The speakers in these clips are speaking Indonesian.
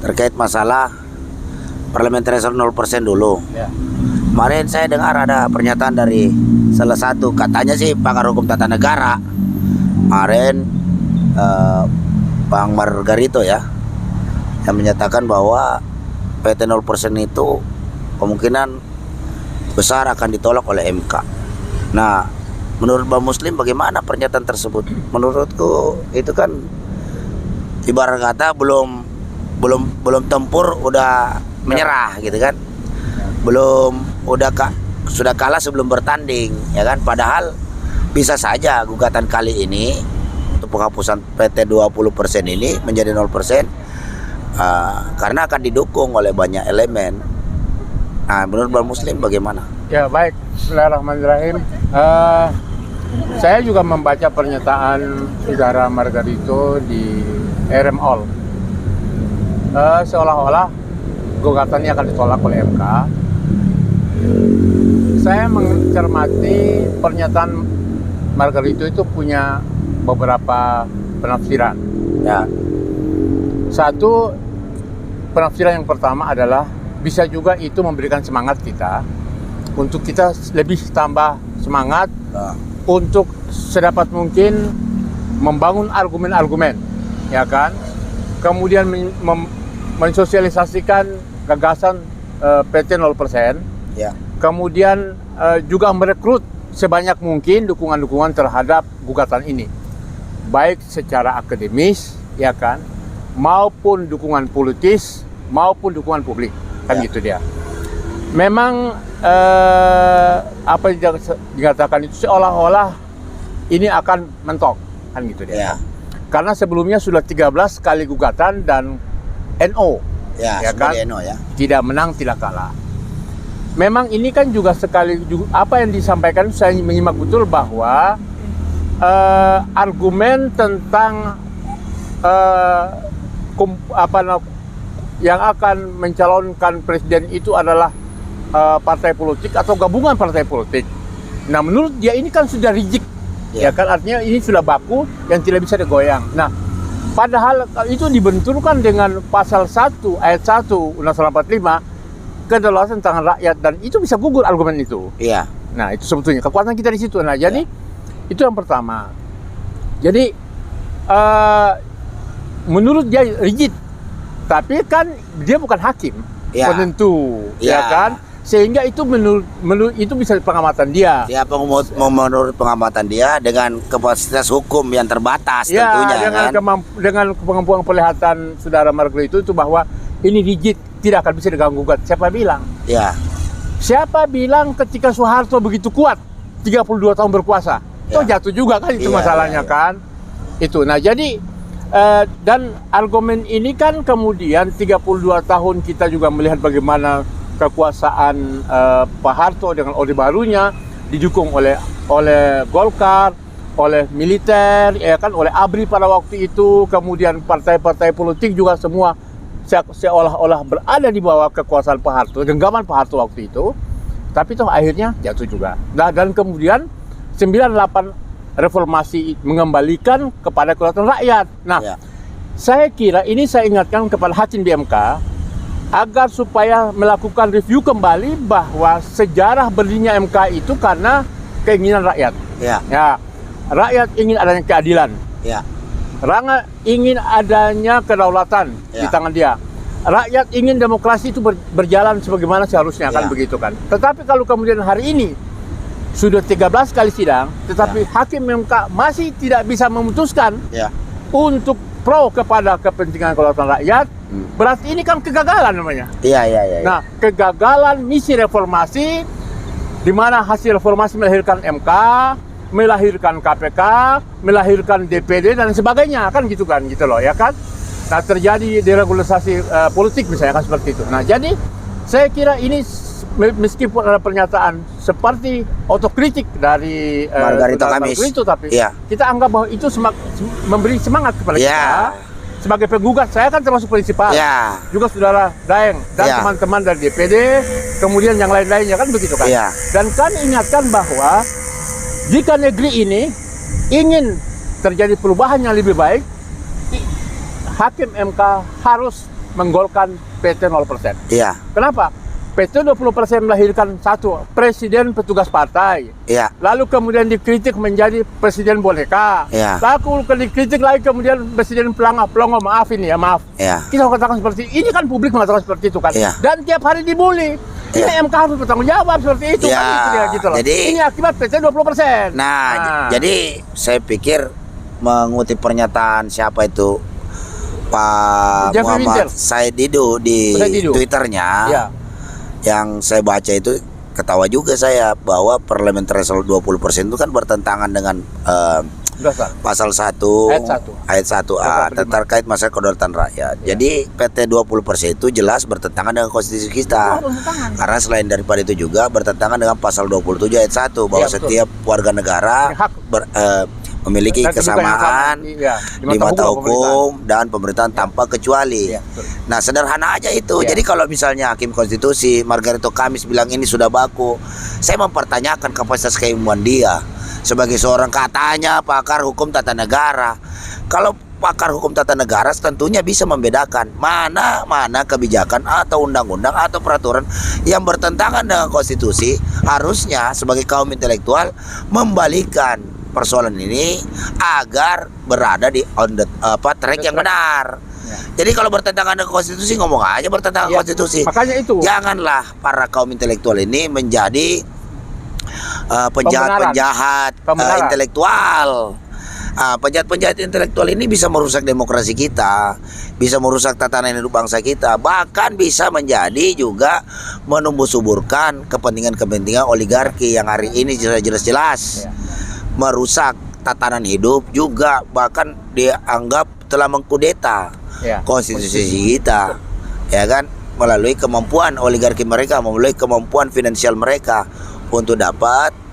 terkait masalah parliamentary 0% dulu. Ya. Kemarin saya dengar ada pernyataan dari salah satu, katanya sih pakar hukum tata negara. Kemarin Bang Margarito ya, yang menyatakan bahwa PT 0% itu kemungkinan besar akan ditolak oleh MK. Nah, menurut Bang Muslim bagaimana pernyataan tersebut? Menurutku itu kan ibarat kata belum tempur udah menyerah gitu kan. Sudah kalah sebelum bertanding ya kan. Padahal bisa saja gugatan kali ini untuk penghapusan PT 20% ini menjadi 0% karena akan didukung oleh banyak elemen. Nah, menurut Bang Muslim bagaimana? Ya baik, bismillahirrahmanirrahim. Saya juga membaca pernyataan Saudara Margarito di RM All. Seolah-olah gugatannya akan ditolak oleh MK. Saya mencermati pernyataan Margarito itu punya beberapa penafsiran. Ya. Satu, penafsiran yang pertama adalah bisa juga itu memberikan semangat kita untuk kita lebih tambah semangat untuk sedapat mungkin membangun argumen-argumen, ya kan? Kemudian mensosialisasikan gagasan PT 0%, ya. Kemudian juga merekrut sebanyak mungkin dukungan-dukungan terhadap gugatan ini, baik secara akademis, ya kan, maupun dukungan politis, maupun dukungan publik, kan gitu dia. Memang apa yang dikatakan itu seolah-olah ini akan mentok, kan gitu dia. Ya. Karena sebelumnya sudah 13 kali gugatan dan NO, ya kan, NO, ya. Tidak menang, tidak kalah. Memang ini kan juga sekali apa yang disampaikan, saya menyimak betul bahwa argumen tentang yang akan mencalonkan presiden itu adalah partai politik atau gabungan partai politik. Nah, menurut dia ini kan sudah rigid, ya kan, artinya ini sudah baku yang tidak bisa digoyang. Nah, padahal itu dibenturkan dengan pasal 1 ayat 1 Undang-Undang 45, kedaulatan tangan rakyat, dan itu bisa gugur argumen itu. Iya. Nah, itu sebetulnya kekuatan kita di situ. Nah, jadi itu yang pertama. Jadi menurut dia rigid, tapi kan dia bukan hakim, penentu, ya kan? Sehingga itu menurut itu bisa pengamatan dia. Ya, menurut pengamatan dia dengan kapasitas hukum yang terbatas, tentunya dengan kemampuan penglihatan Saudara Margarito itu bahwa ini rigid, tidak akan bisa diganggu gugat. Siapa bilang? Ya. Siapa bilang ketika Soeharto begitu kuat 32 tahun berkuasa? Toh jatuh juga kan itu masalahnya kan? Itu. Nah, jadi dan argumen ini kan kemudian 32 tahun kita juga melihat bagaimana kekuasaan Pak Harto dengan Orde Barunya didukung oleh Golkar, oleh militer, ya kan, oleh ABRI pada waktu itu, kemudian partai-partai politik juga semua seolah-olah berada di bawah kekuasaan Pak Harto, genggaman Pak Harto waktu itu, tapi toh akhirnya jatuh juga. Nah, dan kemudian 98 reformasi mengembalikan kepada kedaulatan rakyat. Nah, saya kira ini saya ingatkan kepada hakim di MK agar supaya melakukan review kembali bahwa sejarah berdirinya MK itu karena keinginan rakyat. Ya, rakyat ingin adanya keadilan. Rakyat ingin adanya kedaulatan di tangan dia. Rakyat ingin demokrasi itu berjalan sebagaimana seharusnya, kan begitu kan. Tetapi kalau kemudian hari ini sudah 13 kali sidang, tetapi hakim MK masih tidak bisa memutuskan untuk pro kepada kepentingan kedaulatan rakyat, berarti ini kan kegagalan namanya. Nah, kegagalan misi reformasi, di mana hasil reformasi melahirkan MK, melahirkan KPK, melahirkan DPD dan sebagainya, kan gitu loh, ya kan. Nah, terjadi deregulasi politik misalnya, kan seperti itu. Nah, jadi saya kira ini meskipun ada pernyataan seperti otokritik dari Margarito, tapi kita anggap bahwa itu memberi semangat kepada kita sebagai penggugat. Saya kan termasuk prinsipal, juga Saudara Daeng dan teman-teman dari DPD, kemudian yang lain-lainnya, kan begitu kan. Dan kami ingatkan bahwa jika negeri ini ingin terjadi perubahan yang lebih baik, hakim MK harus menggolkan PT 0%. Iya. Kenapa? PT 20% melahirkan satu, presiden petugas partai. Iya. Lalu kemudian dikritik menjadi presiden boneka. Iya. Lalu dikritik lagi kemudian presiden pelongo, maaf ini ya, maaf. Iya. Kita katakan seperti ini kan publik mengatakan seperti itu kan. Iya. Dan tiap hari dibully. Ini Iya. MK harus bertanggung jawab seperti itu Iya. kan gitu loh. Jadi- ini akibat PT 20%. Nah, jadi saya pikir mengutip pernyataan siapa itu Pak Jeffrey Muhammad Winter. Said Didu di Said Didu. Twitternya, Ya. yang saya baca itu ketawa juga saya bahwa parliamentary threshold 20% itu kan bertentangan dengan Dasar. pasal 1 Ayat 1. ayat 1A Pasal 5. terkait masalah kedaulatan rakyat. Ya. Jadi PT 20% itu jelas bertentangan dengan konstitusi kita. Karena selain daripada itu juga bertentangan dengan pasal 27 ayat 1 bahwa Ya, betul. setiap warga negara Hak. memiliki Dan kedudukan yang kesamaan sama, iya, di mata hukum dan pemerintahan tanpa kecuali. Iya, betul. Nah, sederhana aja itu. Iya. Jadi kalau misalnya Hakim Konstitusi Margarito Kamis bilang ini sudah baku, saya mempertanyakan kapasitas keilmuan dia sebagai seorang katanya pakar hukum tata negara. Kalau pakar hukum tata negara tentunya bisa membedakan mana kebijakan atau undang-undang atau peraturan yang bertentangan dengan konstitusi. Harusnya sebagai kaum intelektual membalikan persoalan ini agar berada di track yang benar. Ya. Jadi kalau bertentangan dengan konstitusi ngomong aja bertentangan Ya, konstitusi. makanya itu. Janganlah para kaum intelektual ini menjadi penjahat-penjahat Pembenaran. intelektual. Penjahat-penjahat intelektual ini bisa merusak demokrasi kita, bisa merusak tatanan hidup bangsa kita, bahkan bisa menjadi juga menumbuh suburkan kepentingan-kepentingan oligarki yang hari ini jelas-jelas Ya. merusak tatanan hidup, juga bahkan dianggap telah mengkudeta Ya. konstitusi kita, ya kan, melalui kemampuan oligarki mereka, melalui kemampuan finansial mereka untuk dapat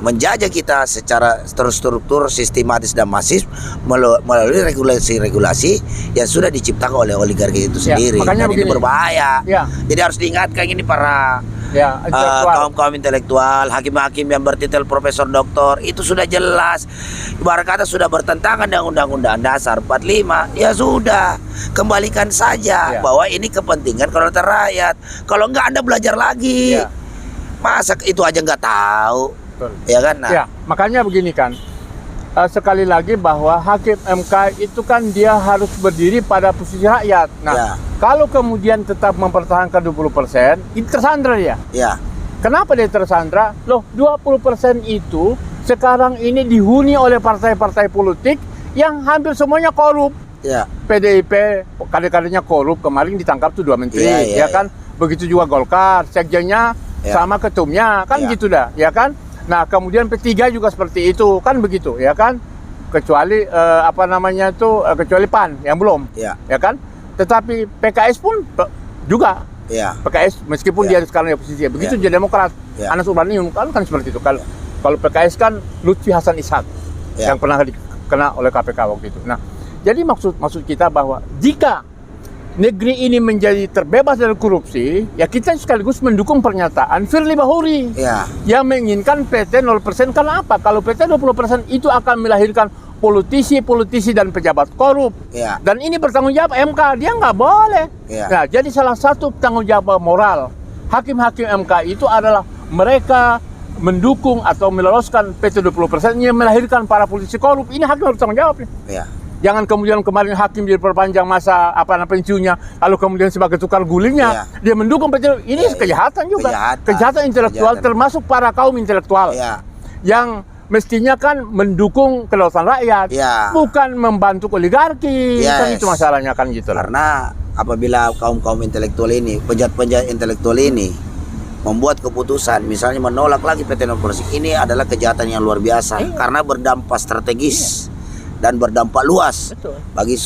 menjajah kita secara terstruktur, sistematis dan masif melalui regulasi-regulasi yang sudah diciptakan oleh oligarki itu Ya, sendiri. makanya Dan ini begini. berbahaya. Ya. Jadi harus diingatkan ini para Ya, intelektual. kaum intelektual, hakim-hakim yang bertitel profesor doktor, itu sudah jelas. Ibarat kata sudah bertentangan dengan Undang-Undang Dasar 45. Ya sudah, kembalikan saja Ya. bahwa ini kepentingan kedaulatan rakyat. Kalau enggak Anda belajar lagi. Ya. Masa itu aja nggak tahu, Betul. ya kan? Nah, Ya, makanya begini kan. Sekali lagi bahwa hakim MK itu kan dia harus berdiri pada posisi rakyat. Nah, Ya. kalau kemudian tetap mempertahankan 20%, itu tersandra dia. ya, Kenapa dia tersandra? Loh, 20% itu sekarang ini dihuni oleh partai-partai politik yang hampir semuanya korup. ya, PDIP kader-kadernya korup, kemarin ditangkap tuh 2 menteri, Iya, iya, ya kan? Begitu juga Golkar, sekjennya Iya. sama ketumnya, kan Iya. gitu dah, ya kan? Nah, kemudian P3 juga seperti itu, kan begitu, ya kan? Kecuali kecuali PAN yang belum, ya, ya kan? Tetapi PKS pun juga, ya, PKS meskipun Iya. dia sekarang di oposisi, begitu Iya. jadi Demokrat. Iya. Anas Urbanium kan seperti itu. Kalau PKS kan Lutfi Hasan Ishak Iya. yang pernah dikena oleh KPK waktu itu. Nah, jadi maksud kita bahwa jika negeri ini menjadi terbebas dari korupsi, ya kita sekaligus mendukung pernyataan Firly Bahuri ya, yang menginginkan PT 0%. Karena apa? Kalau PT 20% itu akan melahirkan politisi dan pejabat korup. ya, Dan ini bertanggung jawab MK, dia nggak boleh. Ya. Nah, jadi salah satu tanggung jawab moral hakim-hakim MK itu adalah mereka mendukung atau meloloskan PT 20% yang melahirkan para politisi korup. Ini hakim harus tanggung jawab. ya, Jangan kemudian kemarin hakim diperpanjang masa pensiunnya, lalu kemudian sebagai tukar gulingnya dia mendukung PT. Ini Ya, kejahatan juga, kejahatan intelektual, Kejahatan. termasuk para kaum intelektual ya, yang mestinya kan mendukung kedaulatan rakyat, Ya. bukan membantu oligarki. Kan Yes. itu masalahnya kan gitu lah. Karena apabila kaum-kaum intelektual ini, penjahat-penjahat intelektual ini membuat keputusan misalnya menolak lagi PT 0%, ini adalah kejahatan yang luar biasa karena berdampak strategis dan berdampak luas Betul. bagi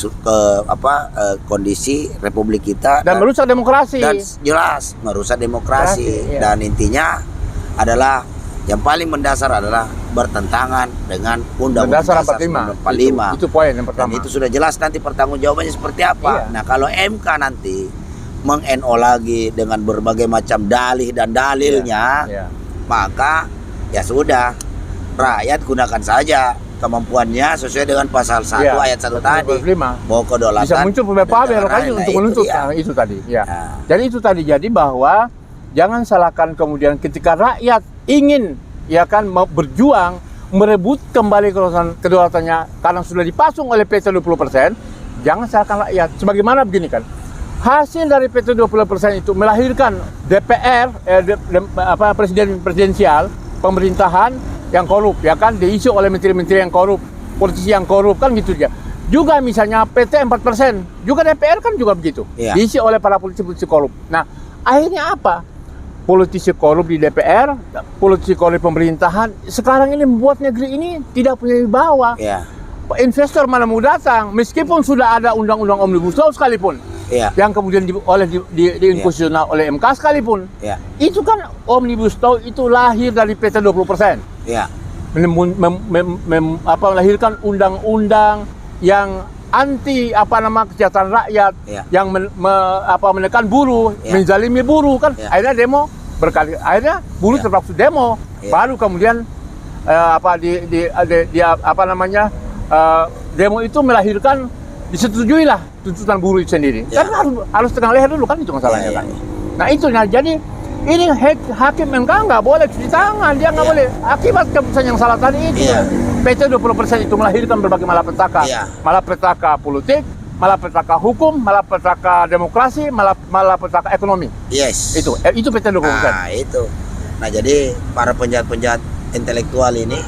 kondisi republik kita Dan merusak demokrasi. dan jelas merusak demokrasi. Demokrasi, iya. Dan intinya adalah yang paling mendasar adalah bertentangan dengan Undang-Undang Dasar Dasar 45. 45. Itu poin yang Dan pertama. itu sudah jelas nanti pertanggungjawabannya seperti apa. Iya. Nah, kalau MK nanti meng-NO lagi dengan berbagai macam dalih dan dalilnya, Iya. maka ya sudah, rakyat gunakan saja kemampuannya sesuai dengan pasal 1 ayat 1 tadi. 25. Bahwa kedaulatan Bisa muncul beberapa belokasi untuk menuntut itu tadi. Ya. Jadi itu tadi, jadi bahwa jangan salahkan kemudian ketika rakyat ingin ya kan mau berjuang merebut kembali kedaulatannya karena sudah dipasung oleh PT 20%, jangan salahkan rakyat. Sebagaimana begini kan, hasil dari PT 20% itu melahirkan DPR, presidensial, pemerintahan yang korup, ya kan, diisi oleh menteri-menteri yang korup, politisi yang korup, kan gitu dia. Juga misalnya PT 4%, juga DPR kan juga begitu, diisi oleh para politisi korup. Nah, akhirnya apa? Politisi korup di DPR, politisi korup pemerintahan, sekarang ini membuat negeri ini tidak punya wibawa. Investor mana mau datang, meskipun sudah ada undang-undang Omnibus Law sekalipun, yang kemudian diinkonstitusional oleh MK sekalipun, itu kan Omnibus Law itu lahir dari PT 20%. Melahirkan undang-undang yang anti kesejahteraan rakyat, yang menekan buruh, menzalimi buruh kan, akhirnya demo berkali, akhirnya buruh terpaksa demo, baru kemudian demo itu melahirkan disetujui lah tuntutan buruh itu sendiri. Karena harus tengah leher dulu kan, itu masalahnya kan. Nah itu, jadi ini hakim MK nggak boleh cuci tangan, dia nggak boleh akibat keputusan yang salah tadi itu. PT 20% itu melahirkan berbagai malapetaka, malapetaka politik, malapetaka hukum, malapetaka demokrasi, malapetaka ekonomi. Itu PT 20%. Nah itu. Nah jadi para penjahat-penjahat intelektual ini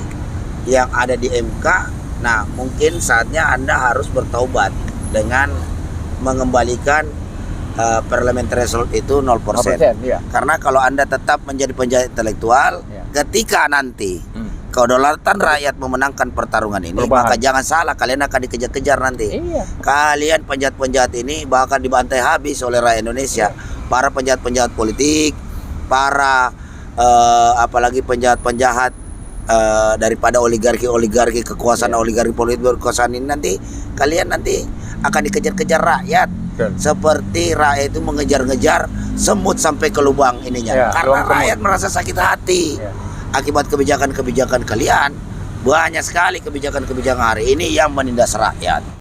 yang ada di MK, nah mungkin saatnya Anda harus bertaubat dengan mengembalikan parliamentary threshold itu 0%. Karena kalau Anda tetap menjadi penjahat intelektual, ketika nanti kedaulatan rakyat memenangkan pertarungan ini, maka jangan salah, kalian akan dikejar-kejar nanti. Kalian penjahat-penjahat ini bahkan dibantai habis oleh rakyat Indonesia. Para penjahat-penjahat politik, para apalagi penjahat-penjahat daripada oligarki kekuasaan, oligarki politik kekuasaan ini, nanti kalian nanti akan dikejar-kejar rakyat. Seperti rakyat itu mengejar-ngejar semut sampai ke lubang ininya. Karena rakyat merasa sakit hati akibat kebijakan-kebijakan kalian. Banyak sekali kebijakan-kebijakan hari ini yang menindas rakyat.